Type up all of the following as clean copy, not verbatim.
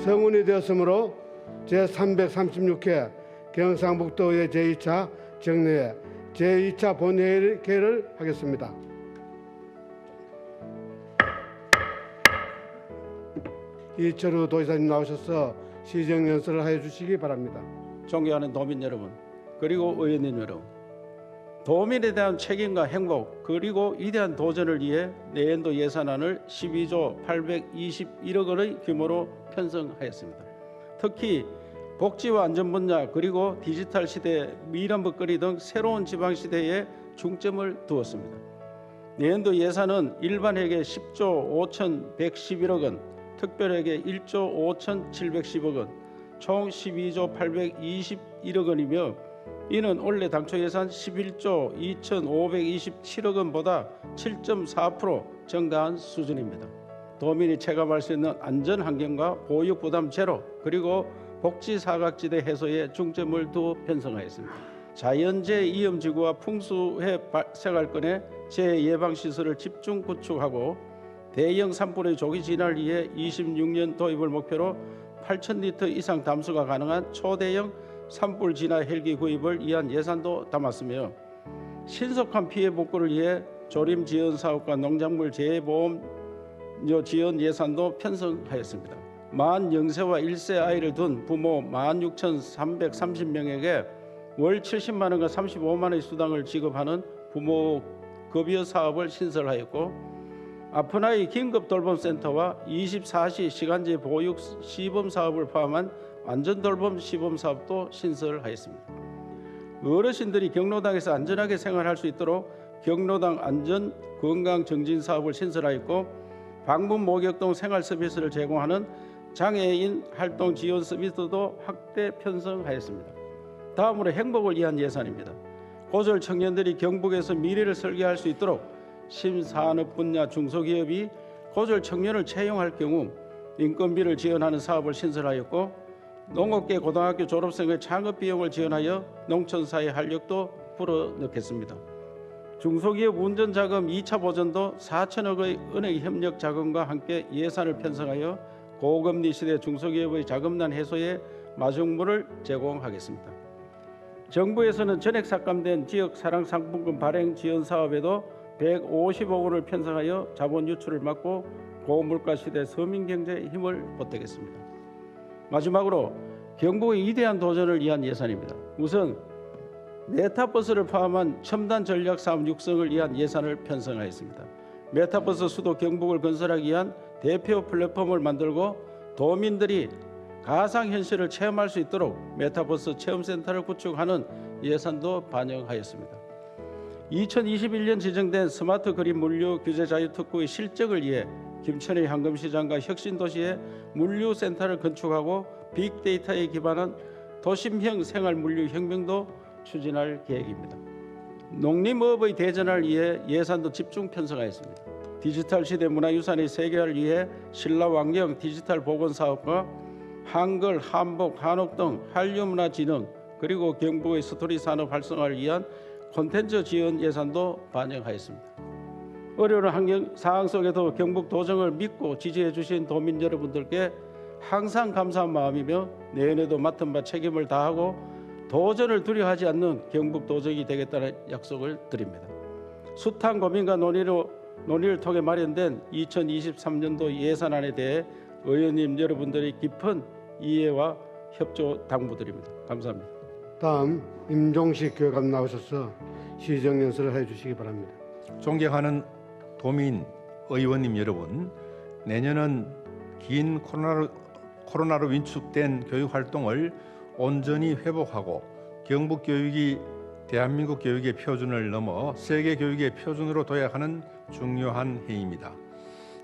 성운이 되었으므로 제336회 경상북도의회 제2차 정례회 제2차 본회의를 하겠습니다. 이철우 도지사님 나오셔서 시정연설을 하여 주시기 바랍니다. 존경하는 도민 여러분, 그리고 의원님 여러분, 도민에 대한 책임과 행복 그리고 위대한 도전을 위해 내년도 예산안을 12조 821억 원의 규모로 편성하였습니다. 특히 복지와 안전 분야 그리고 디지털 시대, 미래 먹거리 등 새로운 지방 시대에 중점을 두었습니다. 내년도 예산은 일반회계 10조 5,111억 원, 특별회계 1조 5,710억 원, 총 12조 821억 원이며 이는 올해 당초 예산 11조 2,527억 원보다 7.4% 증가한 수준입니다. 도민이 체감할 수 있는 안전 환경과 보육 부담 제로 그리고 복지 사각지대 해소에 중점을 두어 편성하였습니다. 자연재해 위험지구와 풍수해 생활권의 재해 예방 시설을 집중 구축하고 대형 산불의 조기 진화를 위해 26년 도입을 목표로 8,000리터 이상 담수가 가능한 초대형 산불 진화 헬기 구입을 위한 예산도 담았으며 신속한 피해 복구를 위해 조림 지원 사업과 농작물 재해 보험 지원 예산도 편성하였습니다. 만 0세와 1세 아이를 둔 부모 16,330명에게 월 70만 원과 35만 원의 수당을 지급하는 부모 급여 사업을 신설하였고 아픈 아이 긴급 돌봄 센터와 24시 시간제 보육 시범 사업을 포함한 안전 돌봄 시범 사업도 신설하였습니다. 어르신들이 경로당에서 안전하게 생활할 수 있도록 경로당 안전 건강 정진 사업을 신설하였고 방문 목욕동 생활 서비스를 제공하는 장애인 활동 지원 서비스도 확대 편성하였습니다. 다음으로 행복을 위한 예산입니다. 고졸 청년들이 경북에서 미래를 설계할 수 있도록 신산업 분야 중소기업이 고졸 청년을 채용할 경우 인건비를 지원하는 사업을 신설하였고 농업계 고등학교 졸업생의 창업 비용을 지원하여 농촌사회 활력도 불어넣겠습니다. 중소기업 운전자금 2차 보전도 4천억의 은행 협력 자금과 함께 예산을 편성하여 고금리 시대 중소기업의 자금난 해소에 마중물을 제공하겠습니다. 정부에서는 전액 삭감된 지역 사랑 상품권 발행 지원 사업에도 150억 원을 편성하여 자본 유출을 막고 고물가 시대 서민 경제에 힘을 보태겠습니다. 마지막으로 경북의 위대한 도전을 위한 예산입니다. 우선 메타버스를 포함한 첨단 전략 사업 육성을 위한 예산을 편성하였습니다. 메타버스 수도 경북을 건설하기 위한 대표 플랫폼을 만들고 도민들이 가상현실을 체험할 수 있도록 메타버스 체험센터를 구축하는 예산도 반영하였습니다. 2021년 지정된 스마트 그린 물류 규제 자유 특구의 실적을 위해 김천의 황금시장과 혁신도시에 물류센터를 건축하고 빅데이터에 기반한 도심형 생활물류 혁명도 추진할 계획입니다. 농림업의 대전을 위해 예산도 집중 편성하였습니다. 디지털 시대 문화유산의 세계화를 위해 신라환경 디지털 보건사업과 한글, 한복, 한옥 등 한류문화진흥 그리고 경북의 스토리 산업 활성화를 위한 콘텐츠 지원 예산도 반영하였습니다. 어려운 환경 상황 속에도 경북 도정을 믿고 지지해 주신 도민 여러분들께 항상 감사한 마음이며 내년에도 맡은 바 책임을 다하고 도전을 두려워하지 않는 경북 도정이 되겠다는 약속을 드립니다. 숱한 고민과 논의를 통해 마련된 2023년도 예산안에 대해 의원님 여러분들의 깊은 이해와 협조 당부드립니다. 감사합니다. 다음 임종식 교육감 나오셔서 시정연설을 해주시기 바랍니다. 존경하는 도민 의원님 여러분, 내년은 긴 코로나로 위축된 교육 활동을 온전히 회복하고 경북 교육이 대한민국 교육의 표준을 넘어 세계 교육의 표준으로 도약하는 중요한 해입니다.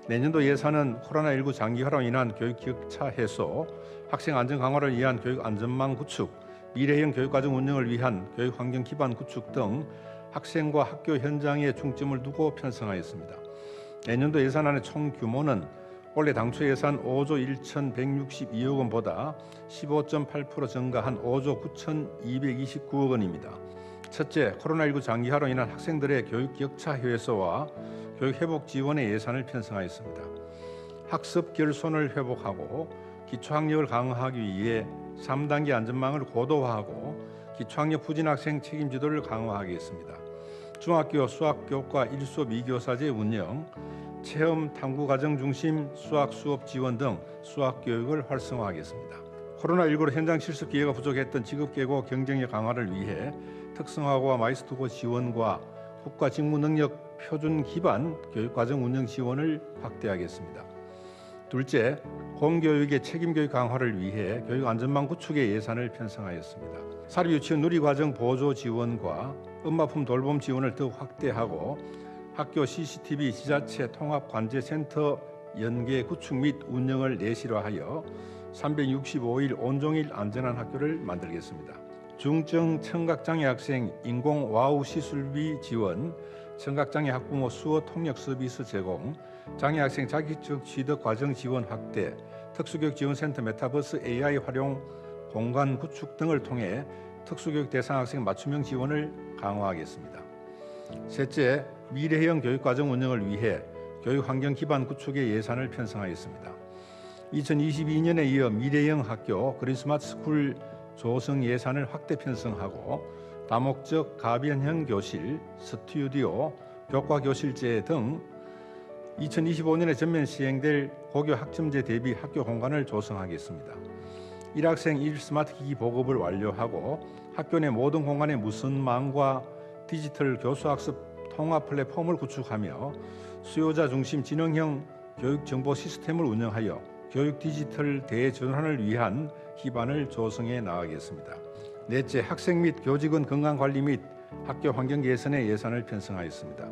내년도 예산은 코로나19 장기화로 인한 교육 격차 해소, 학생 안전 강화를 위한 교육 안전망 구축, 미래형 교육과정 운영을 위한 교육 환경 기반 구축 등 학생과 학교 현장에 중점을 두고 편성하였습니다. 내년도 예산안의 총 규모는 올해 당초 예산 5조 1,162억 원보다 15.8% 증가한 5조 9,229억 원입니다. 첫째, 코로나19 장기화로 인한 학생들의 교육 격차 해소와 교육 회복 지원의 예산을 편성하였습니다. 학습 결손을 회복하고 기초학력을 강화하기 위해 3단계 안전망을 고도화하고 기초학력 부진 학생 책임 지도를 강화하겠습니다. 중학교 수학교과 1수업 2교사제 운영, 체험 탐구 과정 중심 수학 수업 지원 등 수학 교육을 활성화하겠습니다. 코로나19로 현장 실습 기회가 부족했던 직업계고 경쟁력 강화를 위해 특성화고와 마이스터고 지원과 국가 직무 능력 표준 기반 교육 과정 운영 지원을 확대하겠습니다. 둘째, 공교육의 책임 교육 강화를 위해 교육 안전망 구축의 예산을 편성하였습니다. 사립 유치원 누리과정 보조 지원과 음마품 돌봄 지원을 더욱 확대하고 학교 CCTV 지자체 통합 관제 센터 연계 구축 및 운영을 내실화하여 365일 온종일 안전한 학교를 만들겠습니다. 중증 청각장애 학생 인공 와우 시술비 지원, 청각장애 학부모 수어 통역 서비스 제공, 장애 학생 자격증 취득 과정 지원 확대, 특수교육 지원센터 메타버스 AI 활용 공간 구축 등을 통해 특수교육 대상 학생 맞춤형 지원을 강화하겠습니다. 셋째, 미래형 교육과정 운영을 위해 교육환경 기반 구축의 예산을 편성하였습니다. 2022년에 이어 미래형 학교 그린스마트 스쿨 조성 예산을 확대 편성하고 다목적 가변형 교실, 스튜디오, 교과 교실제 등 2025년에 전면 시행될 고교 학점제 대비 학교 공간을 조성하겠습니다. 1학생 1스마트 기기 보급을 완료하고 학교 내 모든 공간에 무선망과 디지털 교수학습 통합 플랫폼을 구축하며 수요자 중심 지능형 교육 정보 시스템을 운영하여 교육 디지털 대전환을 위한 기반을 조성해 나가겠습니다. 넷째, 학생 및 교직원 건강 관리 및 학교 환경 개선에 예산을 편성하였습니다.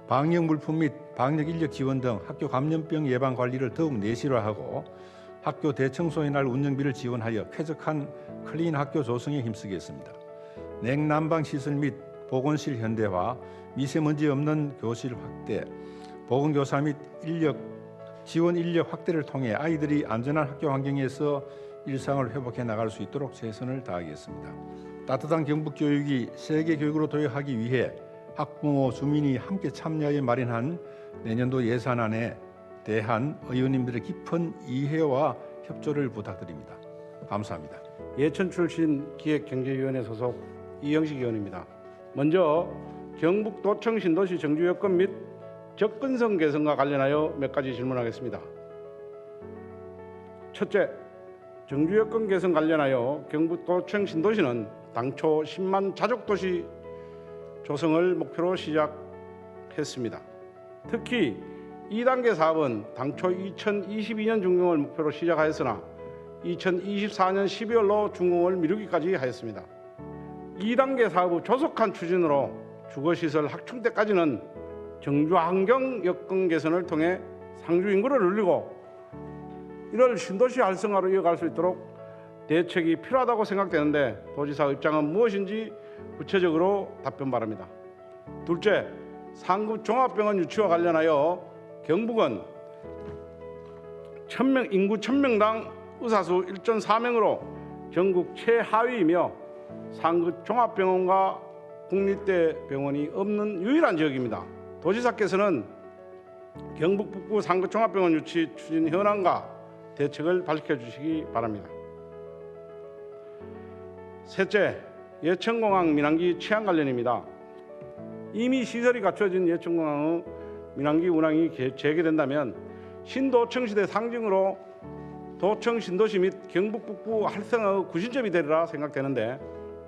방역 물품 및 방역 인력 지원 등 학교 감염병 예방 관리를 더욱 내실화하고 학교 대청소의 날 운영비를 지원하여 쾌적한 클린 학교 조성에 힘쓰겠습니다. 냉난방 시설 및 보건실 현대화, 미세먼지 없는 교실 확대, 보건교사 및 지원 인력 확대를 통해 아이들이 안전한 학교 환경에서 일상을 회복해 나갈 수 있도록 최선을 다하겠습니다. 따뜻한 경북 교육이 세계 교육으로 도약하기 위해 학부모, 주민이 함께 참여해 마련한 내년도 예산안에 대한 의원님들의 깊은 이해와 협조를 부탁드립니다. 감사합니다. 예천 출신 기획경제위원회 소속 이영식 의원입니다. 먼저 경북도청 신도시 정주 여건 및 접근성 개선과 관련하여 몇 가지 질문하겠습니다. 첫째, 정주 여건 개선 관련하여 경북도청 신도시는 당초 10만 자족도시 조성을 목표로 시작했습니다. 특히 2단계 사업은 당초 2022년 준공을 목표로 시작하였으나 2024년 12월로 준공을 미루기까지 하였습니다. 2단계 사업의 조속한 추진으로 주거시설 확충 때까지는 정주 환경 여건 개선을 통해 상주 인구를 늘리고 이를 신도시 활성화로 이어갈 수 있도록 대책이 필요하다고 생각되는데 도지사 입장은 무엇인지 구체적으로 답변 바랍니다. 둘째, 상급 종합병원 유치와 관련하여 경북은 인구 1000명당 의사수 1.4명으로 전국 최하위이며 상급 종합병원과 국립대 병원이 없는 유일한 지역입니다. 도지사께서는 경북 북부 상급 종합병원 유치 추진 현황과 대책을 밝혀주시기 바랍니다. 셋째, 예천공항 민항기 취항 관련입니다. 이미 시설이 갖춰진 예천공항의 민항기 운항이 재개된다면 신도청시대 상징으로 도청 신도시 및 경북 북부 활성화의 구심점이 되리라 생각되는데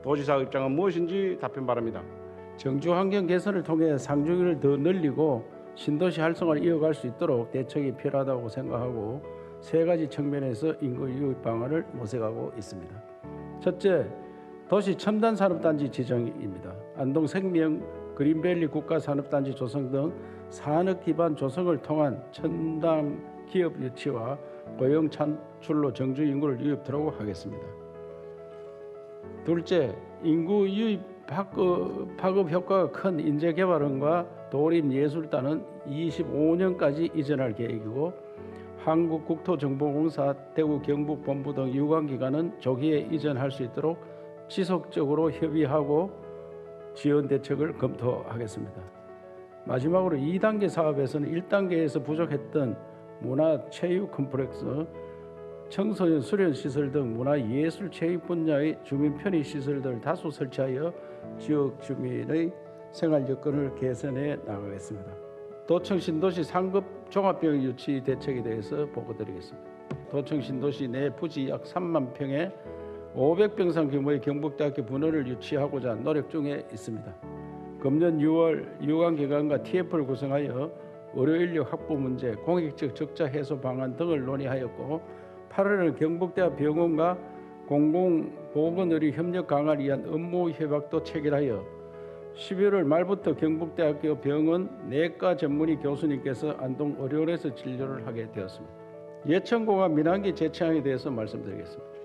도지사 입장은 무엇인지 답변 바랍니다. 정주 환경 개선을 통해 상주를 더 늘리고 신도시 활성화를 이어갈 수 있도록 대책이 필요하다고 생각하고 세 가지 측면에서 인구 유입 방안을 모색하고 있습니다. 첫째, 도시 첨단 산업단지 지정입니다. 안동 생명 그린밸리 국가산업단지 조성 등 산업 기반 조성을 통한 첨단 기업 유치와 고용 창출로 정주 인구를 유입하도록 하겠습니다. 둘째, 인구 유입 파급 효과가 큰 인재개발원과 도립예술단은 25년까지 이전할 계획이고 한국국토정보공사, 대구 경북본부 등 유관기관은 조기에 이전할 수 있도록 지속적으로 협의하고 지원 대책을 검토하겠습니다. 마지막으로 2단계 사업에서는 1단계에서 부족했던 문화체육 컴플렉스, 청소년 수련시설 등 문화예술 체육 분야의 주민 편의 시설들 다수 설치하여 지역 주민의 생활 여건을 개선해 나가겠습니다. 도청 신도시 상급 종합병원 유치 대책에 대해서 보고드리겠습니다. 도청 신도시 내 부지 약 3만 평에 500병상 규모의 경북대학교 분원을 유치하고자 노력 중에 있습니다. 금년 6월 유관기관과 TF를 구성하여 의료 인력 확보 문제, 공익적 적자 해소 방안 등을 논의하였고 8월에는 경북대학 병원과 공공보건의료 협력 강화를 위한 업무 협약도 체결하여 11월 말부터 경북대학교 병원 내과 전문의 교수님께서 안동의료원에서 진료를 하게 되었습니다. 예천공항 민항기 재창에 대해서 말씀드리겠습니다.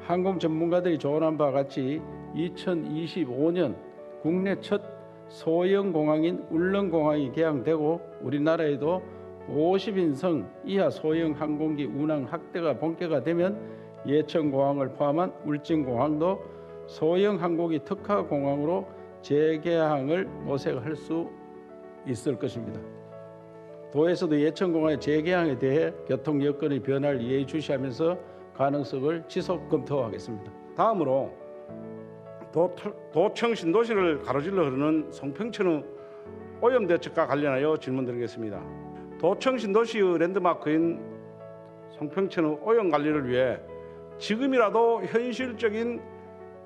항공 전문가들이 조언한 바와 같이 2025년 국내 첫 소형 공항인 울릉공항이 개항되고 우리나라에도 50인승 이하 소형 항공기 운항 확대가 본격화 되면 예천공항을 포함한 울진공항도 소형 항공기 특화 공항으로 재개항을 모색할 수 있을 것입니다. 도에서도 예천공항의 재개항에 대해 교통 여건의 변화를 예의주시하면서 가능성을 지속 검토하겠습니다. 다음으로 도청 신도시를 가로질러 흐르는 송평천의 오염 대책과 관련하여 질문드리겠습니다. 도청 신도시의 랜드마크인 송평천의 오염 관리를 위해 지금이라도 현실적인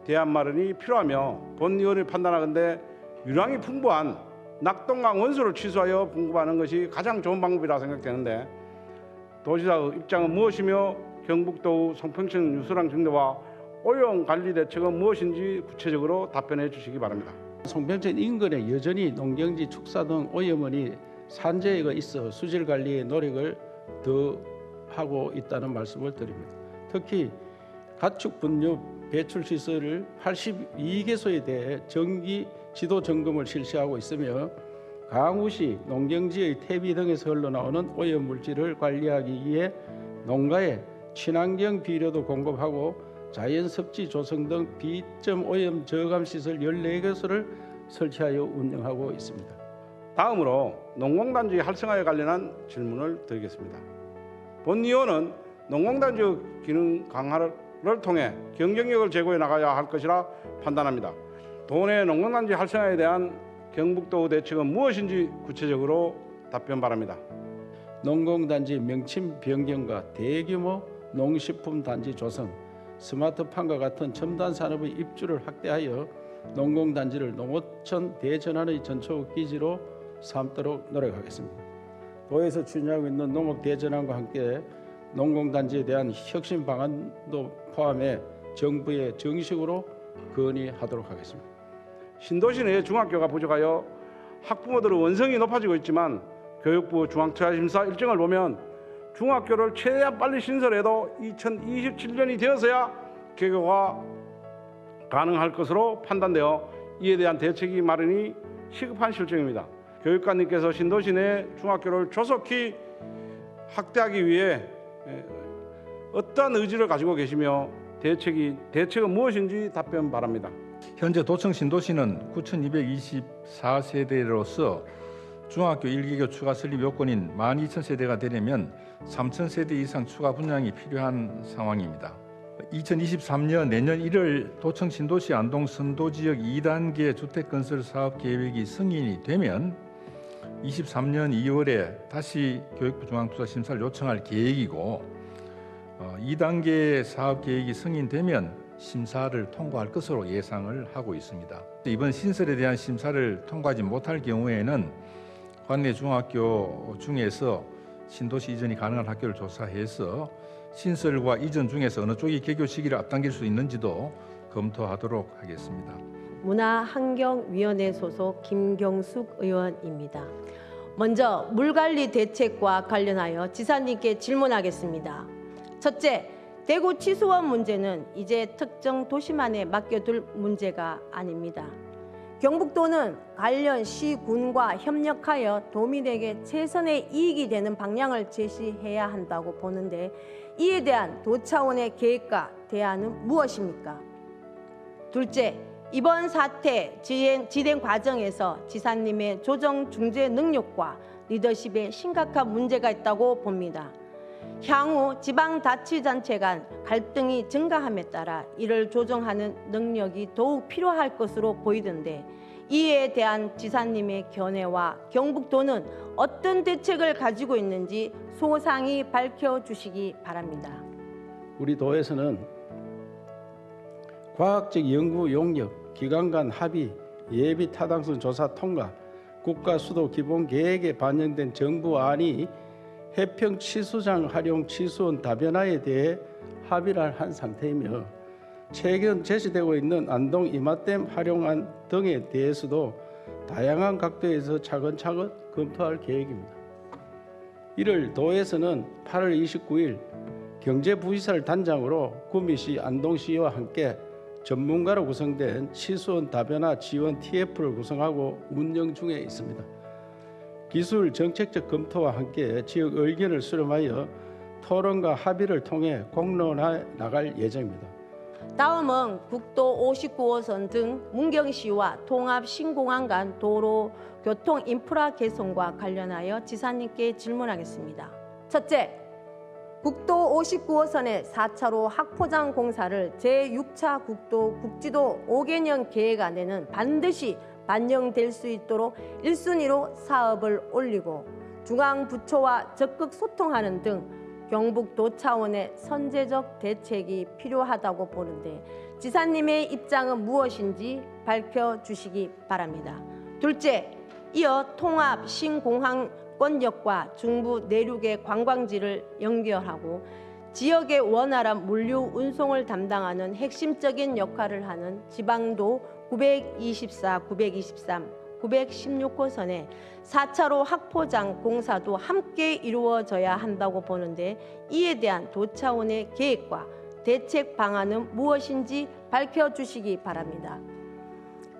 대안 마련이 필요하며 본위원회 판단하건대 유량이 풍부한 낙동강 원수를 취소하여 공급하는 것이 가장 좋은 방법이라 생각되는데 도지사의 입장은 무엇이며 경북도 송평천 유수랑 정도와 오염 관리 대책은 무엇인지 구체적으로 답변해 주시기 바랍니다. 송평천 인근에 여전히 농경지, 축사 등 오염원이 산재가 있어 수질 관리에 노력을 더 하고 있다는 말씀을 드립니다. 특히 가축 분뇨 배출 시설을 82개소에 대해 정기 지도 점검을 실시하고 있으며 강우시 농경지의 퇴비 등에서 흘러나오는 오염 물질을 관리하기 위해 농가에 친환경 비료도 공급하고 자연 섭지 조성 등 비점 오염 저감 시설 14개소를 설치하여 운영하고 있습니다. 다음으로 농공단지 활성화에 관련한 질문을 드리겠습니다. 본위원은 농공단지 기능 강화를 통해 경쟁력을 제고해 나가야 할 것이라 판단합니다. 도내 농공단지 활성화에 대한 경북도 대책은 무엇인지 구체적으로 답변 바랍니다. 농공단지 명칭 변경과 대규모 농식품 단지 조성, 스마트팜과 같은 첨단 산업의 입주를 확대하여 농공단지를 농어촌 대전환의 전초국 기지로 삼도록 노력하겠습니다. 도에서 추진하고 있는 농업 대전환과 함께 농공단지에 대한 혁신 방안도 포함해 정부에 정식으로 건의하도록 하겠습니다. 신도시 내 중학교가 부족하여 학부모들의 원성이 높아지고 있지만 교육부 중앙투자심사 일정을 보면 중학교를 최대한 빨리 신설해도 2027년이 되어서야 개교가 가능할 것으로 판단되어 이에 대한 대책이 마련이 시급한 실정입니다. 교육관님께서 신도시 내 중학교를 조속히 확대하기 위해 어떠한 의지를 가지고 계시며 대책은 무엇인지 답변 바랍니다. 현재 도청 신도시는 9,224세대로서 중학교 1개교 추가 설립 요건인 12,000세대가 되려면 3,000세대 이상 추가 분양이 필요한 상황입니다. 2023년 내년 1월 도청 신도시 안동 선도지역 2단계 주택건설 사업 계획이 승인이 되면 23년 2월에 다시 교육부 중앙투자심사를 요청할 계획이고 2단계 사업 계획이 승인되면 심사를 통과할 것으로 예상을 하고 있습니다. 이번 신설에 대한 심사를 통과하지 못할 경우에는 관내 중학교 중에서 신도시 이전이 가능한 학교를 조사해서 신설과 이전 중에서 어느 쪽이 개교 시기를 앞당길 수 있는지도 검토하도록 하겠습니다. 문화환경위원회 소속 김경숙 의원입니다. 먼저 물관리 대책과 관련하여 지사님께 질문하겠습니다. 첫째, 대구 치수원 문제는 이제 특정 도시만에 맡겨둘 문제가 아닙니다. 경북도는 관련 시군과 협력하여 도민에게 최선의 이익이 되는 방향을 제시해야 한다고 보는데 이에 대한 도 차원의 계획과 대안은 무엇입니까? 둘째, 이번 사태 진행 과정에서 지사님의 조정 중재 능력과 리더십에 심각한 문제가 있다고 봅니다. 향후 지방자치단체 간 갈등이 증가함에 따라 이를 조정하는 능력이 더욱 필요할 것으로 보이던데 이에 대한 지사님의 견해와 경북도는 어떤 대책을 가지고 있는지 소상히 밝혀주시기 바랍니다. 우리 도에서는 과학적 연구 용역, 기관 간 합의, 예비 타당성 조사 통과, 국가 수도 기본 계획에 반영된 정부안이 해평 치수장 활용 치수원 다변화에 대해 합의를 한 상태이며 최근 제시되고 있는 안동 이마댐 활용안 등에 대해서도 다양한 각도에서 차근차근 검토할 계획입니다. 이를 도에서는 8월 29일 경제부시설 단장으로 구미시 안동시와 함께 전문가로 구성된 치수원 다변화 지원 TF를 구성하고 운영 중에 있습니다. 기술 정책적 검토와 함께 지역 의견을 수렴하여 토론과 합의를 통해 공론화해 나갈 예정입니다. 다음은 국도 59호선 등 문경시와 통합 신공항 간 도로 교통 인프라 개선과 관련하여 지사님께 질문하겠습니다. 첫째, 국도 59호선의 4차로 확포장 공사를 제6차 국도 국지도 5개년 계획안에는 반드시 반영될 수 있도록 1순위로 사업을 올리고 중앙부처와 적극 소통하는 등 경북도 차원의 선제적 대책이 필요하다고 보는데 지사님의 입장은 무엇인지 밝혀주시기 바랍니다. 둘째, 이어 통합 신공항권역과 중부 내륙의 관광지를 연결하고 지역의 원활한 물류 운송을 담당하는 핵심적인 역할을 하는 지방도 924, 923, 916호선의 4차로 확포장 공사도 함께 이루어져야 한다고 보는데 이에 대한 도 차원의 계획과 대책 방안은 무엇인지 밝혀주시기 바랍니다.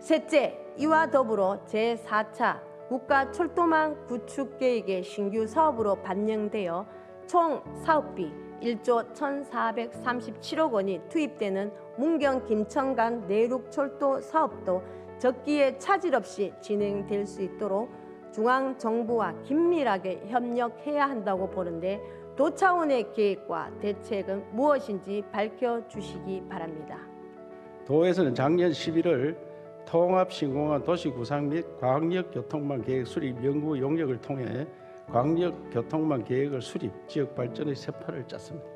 셋째, 이와 더불어 제4차 국가철도망 구축계획의 신규 사업으로 반영되어 총 사업비 1조 1,437억 원이 투입되는 문경 김천 간 내륙철도 사업도 적기에 차질 없이 진행될 수 있도록 중앙정부와 긴밀하게 협력해야 한다고 보는데 도 차원의 계획과 대책은 무엇인지 밝혀주시기 바랍니다. 도에서는 작년 11월 통합신공항 도시구상 및 광역교통망 계획 수립 연구 용역을 통해 광역교통망 계획을 수립, 지역 발전의 세파를 짰습니다.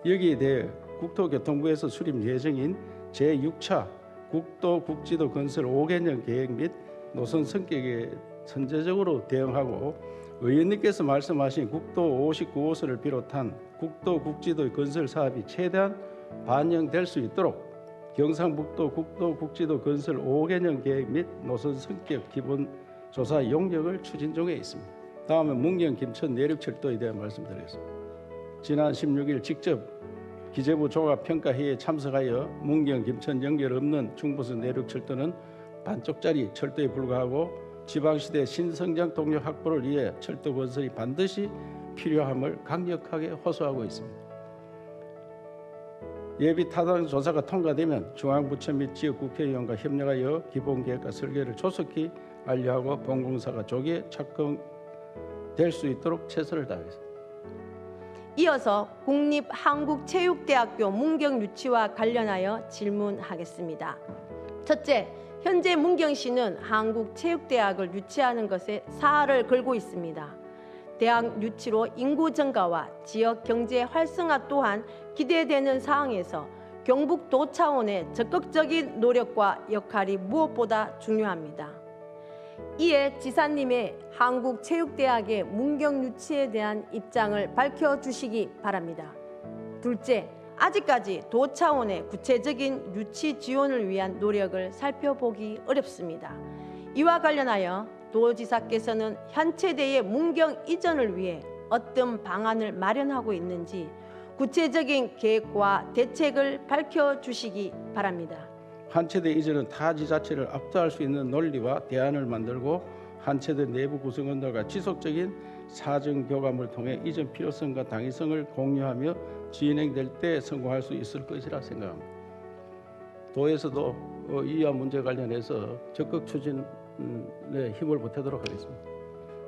여기에 대해 국토교통부에서 수립 예정인 제6차 국도 국지도 건설 5개년 계획 및 노선 성격에 선제적으로 대응하고 의원님께서 말씀하신 국도 59호선을 비롯한 국도 국지도 건설 사업이 최대한 반영될 수 있도록 경상북도 국도 국지도 건설 5개년 계획 및 노선 성격 기본 조사 용역을 추진 중에 있습니다. 다음은 문경 김천 내륙철도에 대한 말씀드리겠습니다. 지난 16일 직접 기재부 종합평가회의에 참석하여 문경 김천 연결 없는 중부선 내륙철도는 반쪽짜리 철도에 불과하고 지방시대 신성장 동력 확보를 위해 철도 건설이 반드시 필요함을 강력하게 호소하고 있습니다. 예비 타당 조사가 통과되면 중앙부처 및 지역 국회의원과 협력하여 기본계획과 설계를 조속히 완료하고 본공사가 조기에 착공될 수 있도록 최선을 다하겠습니다. 이어서 국립한국체육대학교 문경 유치와 관련하여 질문하겠습니다. 첫째, 현재 문경시는 한국체육대학을 유치하는 것에 사활을 걸고 있습니다. 대학 유치로 인구 증가와 지역 경제 활성화 또한 기대되는 상황에서 경북도 차원의 적극적인 노력과 역할이 무엇보다 중요합니다. 이에 지사님의 한국체육대학의 문경 유치에 대한 입장을 밝혀주시기 바랍니다. 둘째, 아직까지 도 차원의 구체적인 유치 지원을 위한 노력을 살펴보기 어렵습니다. 이와 관련하여 도지사께서는 현체대의 문경 이전을 위해 어떤 방안을 마련하고 있는지 구체적인 계획과 대책을 밝혀주시기 바랍니다. 한체대 이전은 타 지자체를 압도할 수 있는 논리와 대안을 만들고 한체대 내부 구성원들과 지속적인 사정 교감을 통해 이전 필요성과 당위성을 공유하며 진행될 때 성공할 수 있을 것이라 생각합니다. 도에서도 이와 문제 관련해서 적극 추진에 힘을 보태도록 하겠습니다.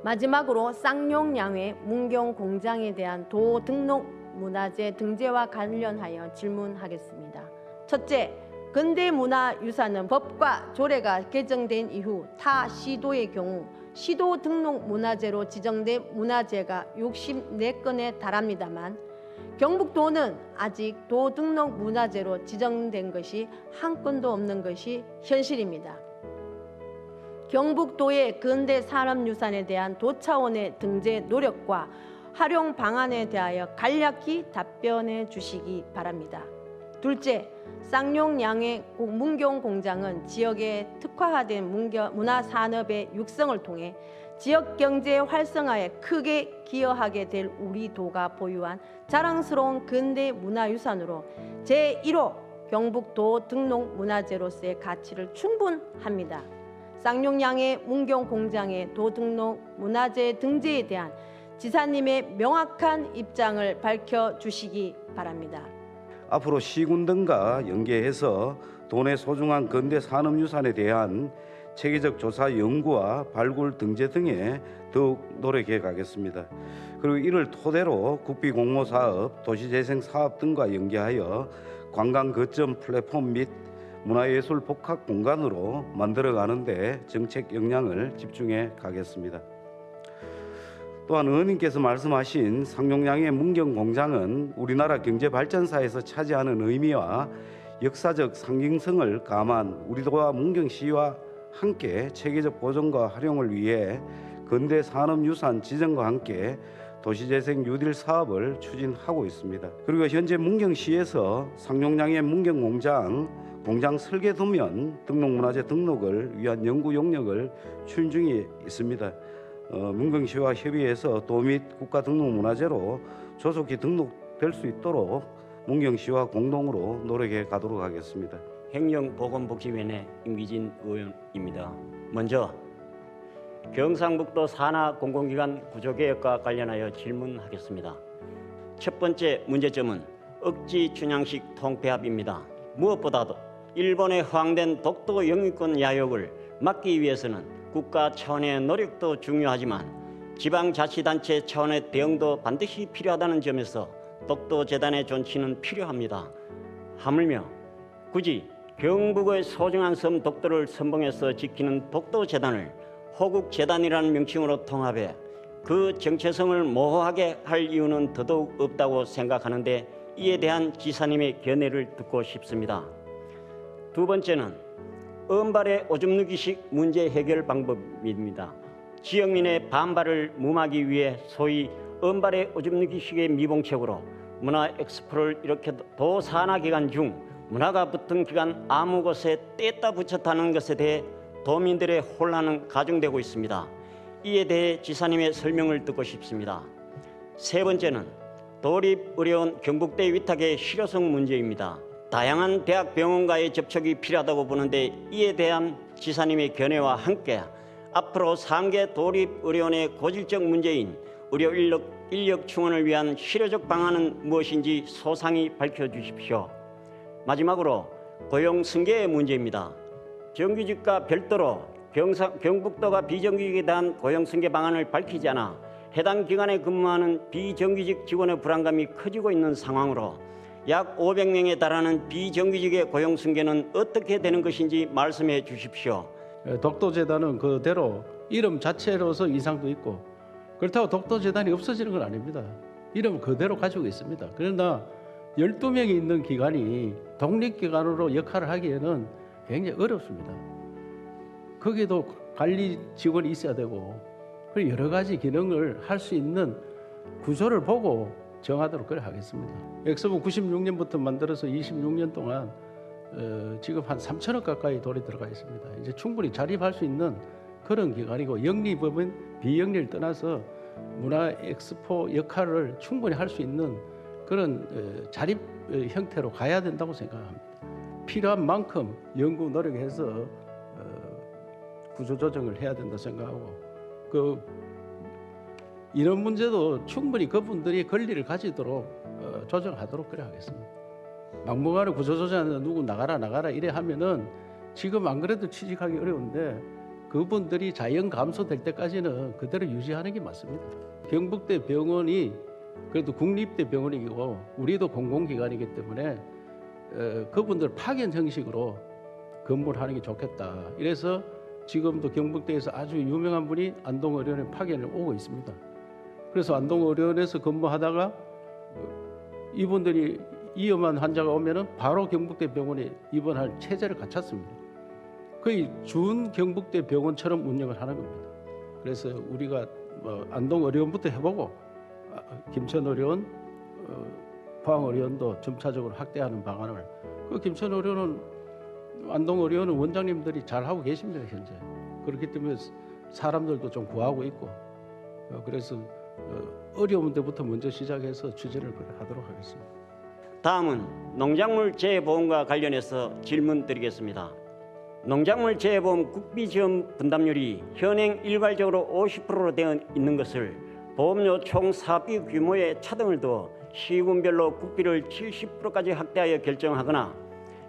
마지막으로 쌍용양회 문경 공장에 대한 도 등록 문화재 등재와 관련하여 질문하겠습니다. 첫째, 근대문화유산은 법과 조례가 개정된 이후 타 시도의 경우 시도 등록 문화재로 지정된 문화재가 64건에 달합니다만 경북도는 아직 도 등록 문화재로 지정된 것이 한 건도 없는 것이 현실입니다. 경북도의 근대 산업유산에 대한 도 차원의 등재 노력과 활용 방안에 대하여 간략히 답변해 주시기 바랍니다. 둘째, 쌍용양의 문경공장은 지역에 특화된 문화산업의 육성을 통해 지역 경제 활성화에 크게 기여하게 될 우리 도가 보유한 자랑스러운 근대 문화유산으로 제1호 경북도 등록 문화재로서의 가치를 충분합니다. 쌍용양의 문경공장의 도 등록 문화재 등재에 대한 지사님의 명확한 입장을 밝혀주시기 바랍니다. 앞으로 시군 등과 연계해서 도내 소중한 근대 산업유산에 대한 체계적 조사 연구와 발굴 등재 등에 더욱 노력해 가겠습니다. 그리고 이를 토대로 국비공모사업, 도시재생사업 등과 연계하여 관광 거점 플랫폼 및 문화예술 복합 공간으로 만들어가는 데 정책 역량을 집중해 가겠습니다. 또한 의원님께서 말씀하신 쌍용양의 문경공장은 우리나라 경제발전사에서 차지하는 의미와 역사적 상징성을 감한 우리도와 문경시와 함께 체계적 보존과 활용을 위해 근대산업유산 지정과 함께 도시재생 뉴딜 사업을 추진하고 있습니다. 그리고 현재 문경시에서 쌍용양의 문경공장 설계 도면 등록문화재 등록을 위한 연구 용역을 추진 중에 있습니다. 문경시와 협의해서 도 및 국가등록문화재로 조속히 등록될 수 있도록 문경시와 공동으로 노력해 가도록 하겠습니다. 행정보건복지위원회 임기진 의원입니다. 먼저 경상북도 산하 공공기관 구조개혁과 관련하여 질문하겠습니다. 첫 번째 문제점은 억지 춘향식 통폐합입니다. 무엇보다도 일본에 허황된 독도 영유권 야욕을 막기 위해서는 국가 차원의 노력도 중요하지만 지방자치단체 차원의 대응도 반드시 필요하다는 점에서 독도재단의 존치는 필요합니다. 하물며 굳이 경북의 소중한 섬 독도를 선봉해서 지키는 독도재단을 호국재단이라는 명칭으로 통합해 그 정체성을 모호하게 할 이유는 더더욱 없다고 생각하는데 이에 대한 지사님의 견해를 듣고 싶습니다. 두 번째는 은발의 오줌 누기식 문제 해결 방법입니다. 지역민의 반발을 무마하기 위해 소위 은발의 오줌 누기식의 미봉책으로 문화 엑스포를 이렇게 도산하 기간 중 문화가 붙은 기간 아무 곳에 뗐다 붙였다는 것에 대해 도민들의 혼란은 가중되고 있습니다. 이에 대해 지사님의 설명을 듣고 싶습니다. 세 번째는 도립의료원 경북대 위탁의 실효성 문제입니다. 다양한 대학 병원과의 접촉이 필요하다고 보는데 이에 대한 지사님의 견해와 함께 앞으로 3개 도립의료원의 고질적 문제인 의료 인력 충원을 위한 실효적 방안은 무엇인지 소상히 밝혀주십시오. 마지막으로 고용 승계의 문제입니다. 정규직과 별도로 경북도가 비정규직에 대한 고용 승계 방안을 밝히지 않아 해당 기관에 근무하는 비정규직 직원의 불안감이 커지고 있는 상황으로 약 500명에 달하는 비정규직의 고용 승계는 어떻게 되는 것인지 말씀해 주십시오. 독도재단은 그대로 이름 자체로서 인상도 있고 그렇다고 독도재단이 없어지는 건 아닙니다. 이름 그대로 가지고 있습니다. 그러나 12명이 있는 기관이 독립기관으로 역할을 하기에는 굉장히 어렵습니다. 거기도 관리 직원이 있어야 되고 그리고 여러 가지 기능을 할 수 있는 구조를 보고 정하도록 그래 하겠습니다. 엑스포 96년부터 만들어서 26년 동안 지금 한 3천억 가까이 돈이 들어가 있습니다. 이제 충분히 자립할 수 있는 그런 기관이고 영리법은 비영리를 떠나서 문화 엑스포 역할을 충분히 할 수 있는 그런 자립 형태로 가야 된다고 생각합니다. 필요한 만큼 연구 노력해서 구조조정을 해야 된다 생각하고 이런 문제도 충분히 그분들이 권리를 가지도록 조정하도록 그래 하겠습니다. 막무가내 구조조정하는데 누구 나가라 이래 하면은 지금 안 그래도 취직하기 어려운데 그분들이 자연 감소될 때까지는 그대로 유지하는 게 맞습니다. 경북대 병원이 그래도 국립대 병원이고 우리도 공공기관이기 때문에 그분들 파견 형식으로 근무를 하는 게 좋겠다. 이래서 지금도 경북대에서 아주 유명한 분이 안동의료원에 파견을 오고 있습니다. 그래서 안동의료원에서 근무하다가 이분들이 위험한 환자가 오면은 바로 경북대 병원에 입원할 체제를 갖췄습니다. 거의 준 경북대 병원처럼 운영을 하는 겁니다. 그래서 우리가 안동의료원부터 해보고 김천의료원, 포항의료원도 점차적으로 확대하는 방안을 그 김천의료원은 안동의료원은 원장님들이 잘 하고 계십니다 현재. 그렇기 때문에 사람들도 좀 구하고 있고 그래서 어려운 데부터 먼저 시작해서 추진을 하도록 하겠습니다. 다음은 농작물 재해보험과 관련해서 질문 드리겠습니다. 농작물 재해보험 국비지원 분담률이 현행 일괄적으로 50%로 되어 있는 것을 보험료 총 사업비 규모에 차등을 두어 시군별로 국비를 70%까지 확대하여 결정하거나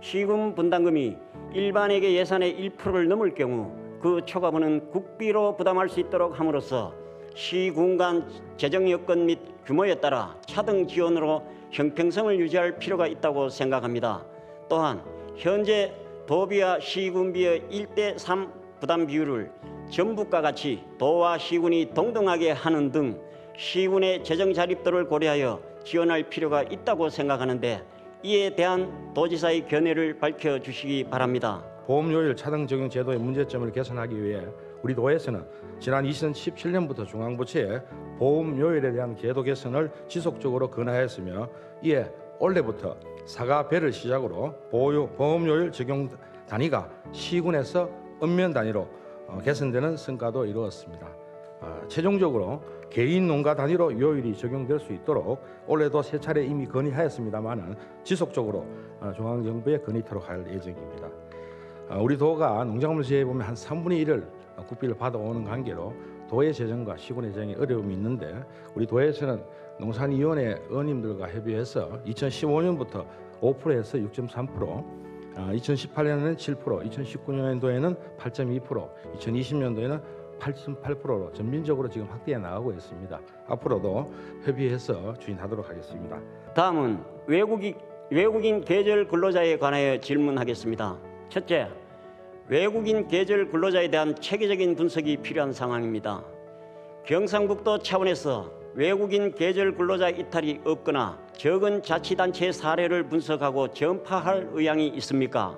시군 분담금이 일반회계 예산의 1%를 넘을 경우 그 초과분은 국비로 부담할 수 있도록 함으로써 시군 간 재정 여건 및 규모에 따라 차등 지원으로 형평성을 유지할 필요가 있다고 생각합니다. 또한 현재 도비와 시군비의 1:3 부담 비율을 전북과 같이 도와 시군이 동등하게 하는 등 시군의 재정 자립도를 고려하여 지원할 필요가 있다고 생각하는데 이에 대한 도지사의 견해를 밝혀주시기 바랍니다. 보험료율 차등 적용 제도의 문제점을 개선하기 위해 우리 도에서는 지난 2017년부터 중앙부처에 보험료율에 대한 제도 개선을 지속적으로 권하였으며 이에 올해부터 사과배를 시작으로 보험료율 적용 단위가 시군에서 읍면 단위로 개선되는 성과도 이루었습니다. 최종적으로 개인 농가 단위로 요율이 적용될 수 있도록 올해도 세 차례 이미 건의하였습니다만 지속적으로 중앙정부에 건의토록 할 예정입니다. 우리 도가 농작물 재해보면 한 3분의 1을 국비를 받아오는 관계로 도의 재정과 시군의 재정에 어려움이 있는데 우리 도에서는 농산위원회 의원님들과 협의해서 2015년부터 5%에서 6.3%, 2018년에는 7%, 2019년도에는 8.2%, 2020년도에는 8.8%로 전면적으로 지금 확대해 나가고 있습니다. 앞으로도 협의해서 추진하도록 하겠습니다. 다음은 외국인 계절 근로자에 관하여 질문하겠습니다. 첫째, 외국인 계절 근로자에 대한 체계적인 분석이 필요한 상황입니다. 경상북도 차원에서 외국인 계절 근로자 이탈이 없거나 적은 자치단체 사례를 분석하고 전파할 의향이 있습니까?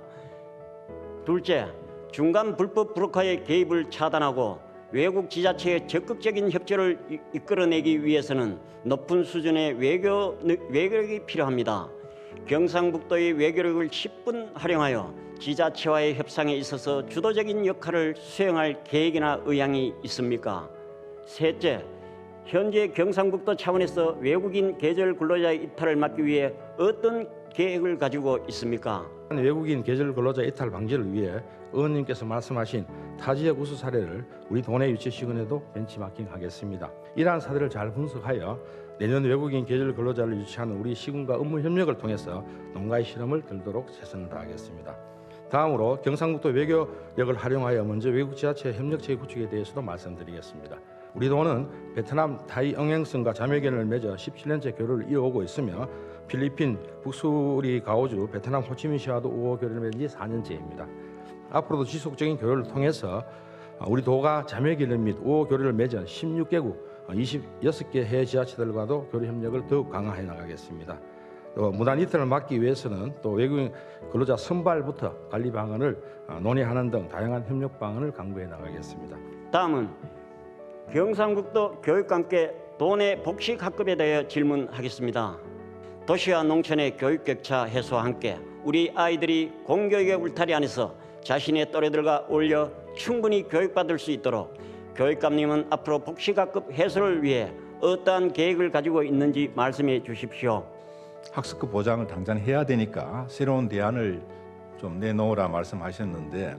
둘째, 중간 불법 브로커의 개입을 차단하고 외국 지자체의 적극적인 협조를 이끌어내기 위해서는 높은 수준의 외교력이 필요합니다. 경상북도의 외교력을 10분 활용하여 지자체와의 협상에 있어서 주도적인 역할을 수행할 계획이나 의향이 있습니까? 셋째, 현재 경상북도 차원에서 외국인 계절 근로자의 이탈을 막기 위해 어떤 계획을 가지고 있습니까? 외국인 계절 근로자 이탈 방지를 위해 의원님께서 말씀하신 타지역 우수 사례를 우리 도내 유치시군에도 벤치마킹하겠습니다. 이러한 사례를 잘 분석하여 내년 외국인 계절 근로자를 유치하는 우리 시군과 업무 협력을 통해서 농가의 실험을 들도록 최선을 다하겠습니다. 다음으로 경상북도 외교력을 활용하여 먼저 외국 지자체 협력체계 구축에 대해서도 말씀드리겠습니다. 우리 도는 베트남 타이 영행성과 자매견을 맺어 17년째 교류를 이어오고 있으며 필리핀 북수리 가오주 베트남 호치민시와도 우호 교류를 맺은 지 4년째입니다. 앞으로도 지속적인 교류를 통해서 우리 도가 자매견 및 우호 교류를 맺은 16개국 26개 해외 지자체들과도 교류 협력을 더욱 강화해 나가겠습니다. 또 무단 이탈을 막기 위해서는 또 외국인 근로자 선발부터 관리 방안을 논의하는 등 다양한 협력 방안을 강구해 나가겠습니다. 다음은 경상북도 교육과 함께 도내 복식 학급에 대해 질문하겠습니다. 도시와 농촌의 교육 격차 해소와 함께 우리 아이들이 공교육의 울타리 안에서 자신의 또래들과 어울려 충분히 교육받을 수 있도록 교육감님은 앞으로 복식 학급 해소를 위해 어떠한 계획을 가지고 있는지 말씀해 주십시오. 학습급 보장을 당장 해야 되니까 새로운 대안을 좀 내놓으라 말씀하셨는데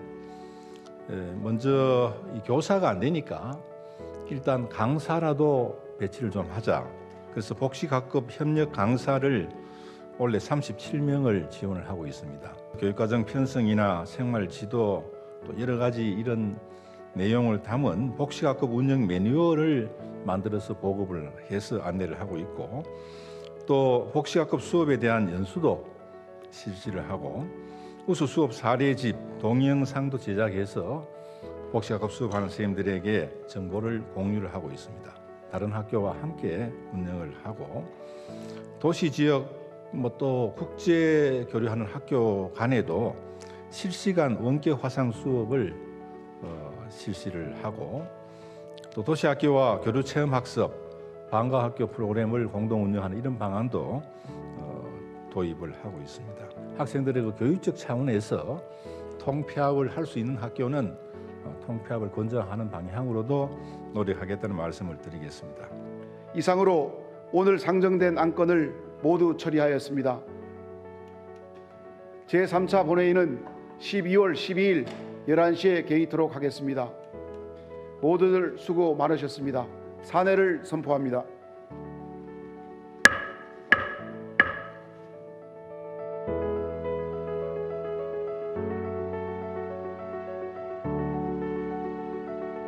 먼저 이 교사가 안 되니까 일단 강사라도 배치를 좀 하자. 그래서 복식학급 협력 강사를 원래 37명을 지원을 하고 있습니다. 교육과정 편성이나 생활 지도 또 여러 가지 이런 내용을 담은 복식학급 운영 매뉴얼을 만들어서 보급을 해서 안내를 하고 있고, 또 복식학급 수업에 대한 연수도 실시를 하고 우수 수업 사례집 동영상도 제작해서 복식학급 수업하는 선생님들에게 정보를 공유를 하고 있습니다. 다른 학교와 함께 운영을 하고, 도시 지역 또 국제 교류하는 학교 간에도 실시간 원격 화상 수업을 실시를 하고, 또 도시학교와 교류체험학습, 방과학교 프로그램을 공동 운영하는 이런 방안도 도입을 하고 있습니다. 학생들의 그 교육적 차원에서 통폐합을 할 수 있는 학교는 통폐합을 권장하는 방향으로도 노력하겠다는 말씀을 드리겠습니다. 이상으로 오늘 상정된 안건을 모두 처리하였습니다. 제3차 본회의는 12월 12일 11시에 개의토록 하겠습니다. 모두들 수고 많으셨습니다. 사내를 선포합니다.